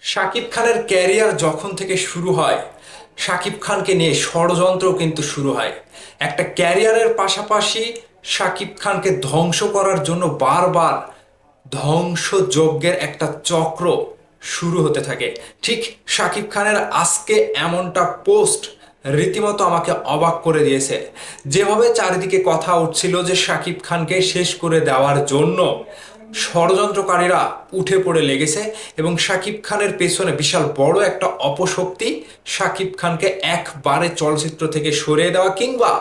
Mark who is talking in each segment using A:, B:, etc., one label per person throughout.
A: শাকিব খানের ক্যারিয়ার যখন থেকে শুরু হয়, শাকিব খানকে নিয়ে ষড়যন্ত্র কিন্তু শুরু হয়। একটা ক্যারিয়ারের পাশাপাশি শাকিব খানকে ধ্বংস করার জন্য বারবার ধ্বংসযজ্ঞের একটা চক্র শুরু হতে থাকে। ঠিক শাকিব খানের আজকে এমনটা পোস্ট রীতিমতো আমাকে অবাক করে দিয়েছে। যেভাবে চারিদিকে কথা উঠছিল যে শাকিব খানকে শেষ করে দেওয়ার জন্য ষড়যন্ত্রকারীরা উঠে পড়ে লেগেছে এবং শাকিব খানের পেছনে বিশাল বড় একটা অপশক্তি শাকিব খানকে একবারে চলচ্চিত্র থেকে সরিয়ে দেওয়া কিংবা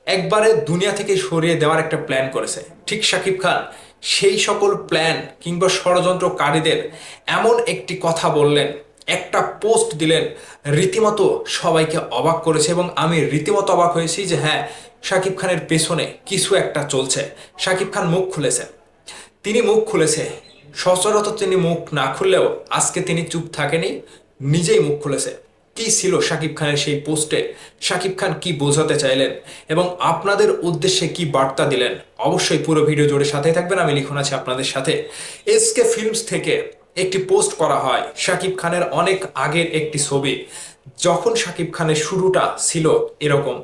A: একবারে দুনিয়া থেকে সরিয়ে দেওয়ার একটা প্ল্যান করেছে। ঠিক শাকিব খান সেই সকল প্ল্যান কিংবা ষড়যন্ত্রকারীদের এমন একটি কথা বললেন, একটা পোস্ট দিলেন, রীতিমতো সবাইকে অবাক করেছে এবং আমি রীতিমতো অবাক হয়েছি যে হ্যাঁ, শাকিব খানের পেছনে কিছু একটা চলছে। শাকিব খান মুখ খুলেছে, তিনি মুখ খুলেছে। সচরাচর তিনি মুখ না খুললেও আজকে তিনি চুপ থাকেনি, নিজেই মুখ খুলেছে। কি ছিল শাকিব খানের সেই পোস্টে, শাকিব খান কি বোঝাতে চাইলেন এবং আপনাদের উদ্দেশ্যে কি বার্তা দিলেন, অবশ্যই পুরো ভিডিও জুড়ে সাথে থাকবেন। আমি লিখন আছি আপনাদের সাথে। এসকে ফিল্মস থেকে একটি পোস্ট করা হয় শাকিব খানের অনেক আগের একটি ছবি, যখন শাকিব খানের শুরুটা ছিল এরকম।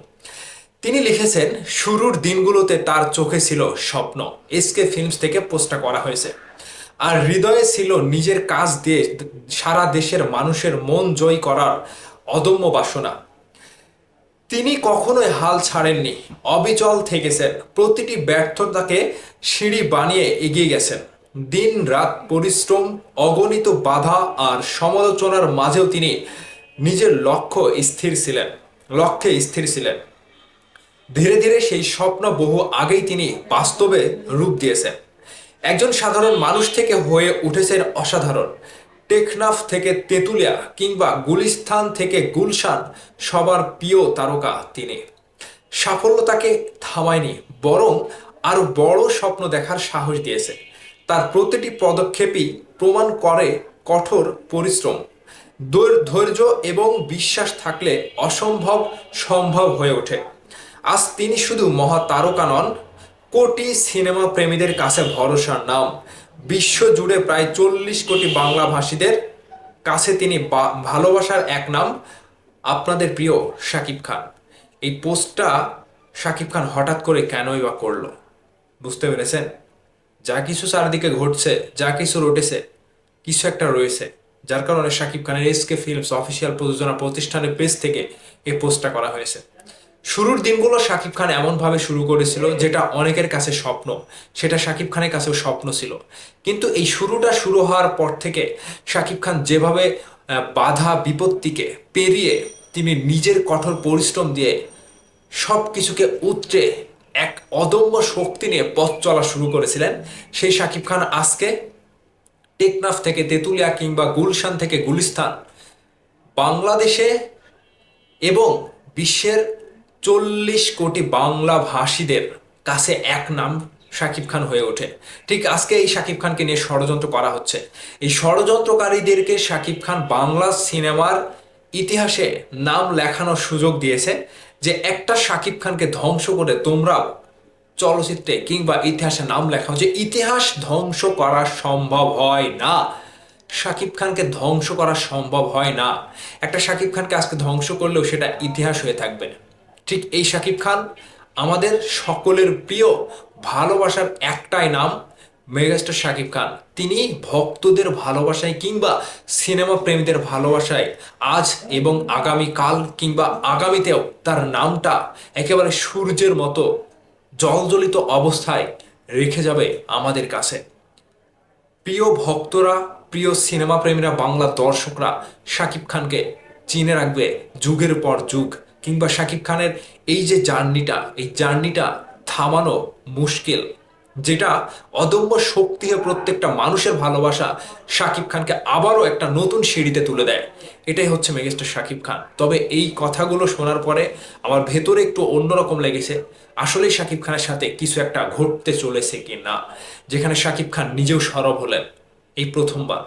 A: তিনি লিখেছেন, শুরুর দিনগুলোতে তার চোখে ছিল স্বপ্ন। এসকে ফিল্মস থেকে পোস্টটা করা হয়েছে। আর হৃদয়ে ছিল নিজের কাজ দিয়ে সারা দেশের মানুষের মন জয় করার অদম্য বাসনা। তিনি কখনোই হাল ছাড়েননি, অবিচল থেকেছেন, প্রতিটি ব্যর্থতাকে সিঁড়ি বানিয়ে এগিয়ে গেছেন। দিন রাত পরিশ্রম, অগণিত বাধা আর সমালোচনার মাঝেও তিনি নিজের লক্ষ্যে স্থির ছিলেন। ধীরে ধীরে সেই স্বপ্ন বহু আগেই তিনি বাস্তবে রূপ দিয়েছেন। একজন সাধারণ মানুষ থেকে হয়ে উঠেছেন অসাধারণ। টেকনাফ থেকে তেঁতুলিয়া কিংবা গুলিস্তান থেকে গুলশান, সবার প্রিয় তারকা তিনি। সাফল্য তাকে থামায়নি, বরং আরো বড় স্বপ্ন দেখার সাহস দিয়েছে। তার প্রতিটি পদক্ষেপই প্রমাণ করে কঠোর পরিশ্রম, ধৈর্য এবং বিশ্বাস থাকলে অসম্ভব সম্ভব হয়ে ওঠে। আজ তিনি শুধু মহাতারকা নন, কোটি সিনেমা প্রেমীদের কাছে ভরসার নাম। বিশ্ব জুড়ে প্রায় 40 কোটি বাংলা ভাষীদের কাছে তিনি ভালোবাসার এক নাম। আপনাদের প্রিয় শাকিব খান। এই পোস্টটা শাকিব খান হঠাৎ করে কেনই বা করলো, বুঝতে পেরেছেন? যা কিছু চারিদিকে ঘটছে, যা কিছু রটেছে, কিছু একটা রয়েছে, যার কারণে শাকিব খানের এসকে ফিল্মস অফিসিয়াল প্রযোজনা প্রতিষ্ঠানের পেজ থেকে এই পোস্টটা করা হয়েছে। শুরুর দিনগুলো শাকিব খান এমনভাবে শুরু করেছিল যেটা অনেকের কাছে স্বপ্ন, সেটা শাকিব খানের কাছেও স্বপ্ন ছিল। কিন্তু এই শুরুটা শুরু হওয়ার পর থেকে শাকিব খান যেভাবে বাধা বিপত্তিকে পেরিয়ে তিনি নিজের কঠোর পরিশ্রম দিয়ে সব কিছুকে উতরে এক অদম্য শক্তি নিয়ে পথ চলা শুরু করেছিলেন, সেই শাকিব খান আজকে টেকনাফ থেকে তেঁতুলিয়া কিংবা গুলশান থেকে গুলিস্তান, বাংলাদেশে এবং বিশ্বের 40 কোটি বাংলা ভাষীদের কাছে এক নাম শাকিব খান হয়ে ওঠে। ঠিক আজকে এই শাকিব খানকে নিয়ে ষড়যন্ত্র করা হচ্ছে। এই ষড়যন্ত্রকারীদেরকে শাকিব খান বাংলা সিনেমার ইতিহাসে নাম লেখানোর সুযোগ দিয়েছে যে একটা শাকিব খানকে ধ্বংস করে তোমরাও চলচ্চিত্রে কিংবা ইতিহাসে নাম লেখাও। যে ইতিহাস ধ্বংস করা সম্ভব হয় না, শাকিব খানকে ধ্বংস করা সম্ভব হয় না। একটা শাকিব খানকে আজকে ধ্বংস করলেও সেটা ইতিহাস হয়ে থাকবে। ঠিক এই শাকিব খান আমাদের সকলের প্রিয়, ভালোবাসার একটাই নাম, মেগাস্টার শাকিব খান। তিনি ভক্তদের ভালোবাসায় কিংবা সিনেমা প্রেমীদের ভালোবাসায় আজ এবং আগামীকাল কিংবা আগামীতেও তার নামটা একেবারে সূর্যের মতো জলজলিত অবস্থায় রেখে যাবে আমাদের কাছে। প্রিয় ভক্তরা, প্রিয় সিনেমা প্রেমীরা, বাংলা দর্শকরা শাকিব খানকে চিনে রাখবে যুগের পর যুগ। কিংবা শাকিব খানের এই যে জার্নিটা থামানো মুশকিল, যেটা অদম্য শক্তি হয়ে প্রত্যেকটা মানুষের ভালোবাসা শাকিব খানকে আবারও একটা নতুন সিঁড়িতে তুলে দেয়। এটাই হচ্ছে মেগাস্টার শাকিব খান। তবে এই কথাগুলো শোনার পরে আমার ভেতরে একটু অন্যরকম লেগেছে। আসলেই শাকিব খানের সাথে কিছু একটা ঘটতে চলেছে কি না, যেখানে শাকিব খান নিজেও সরব হলেন এই প্রথমবার।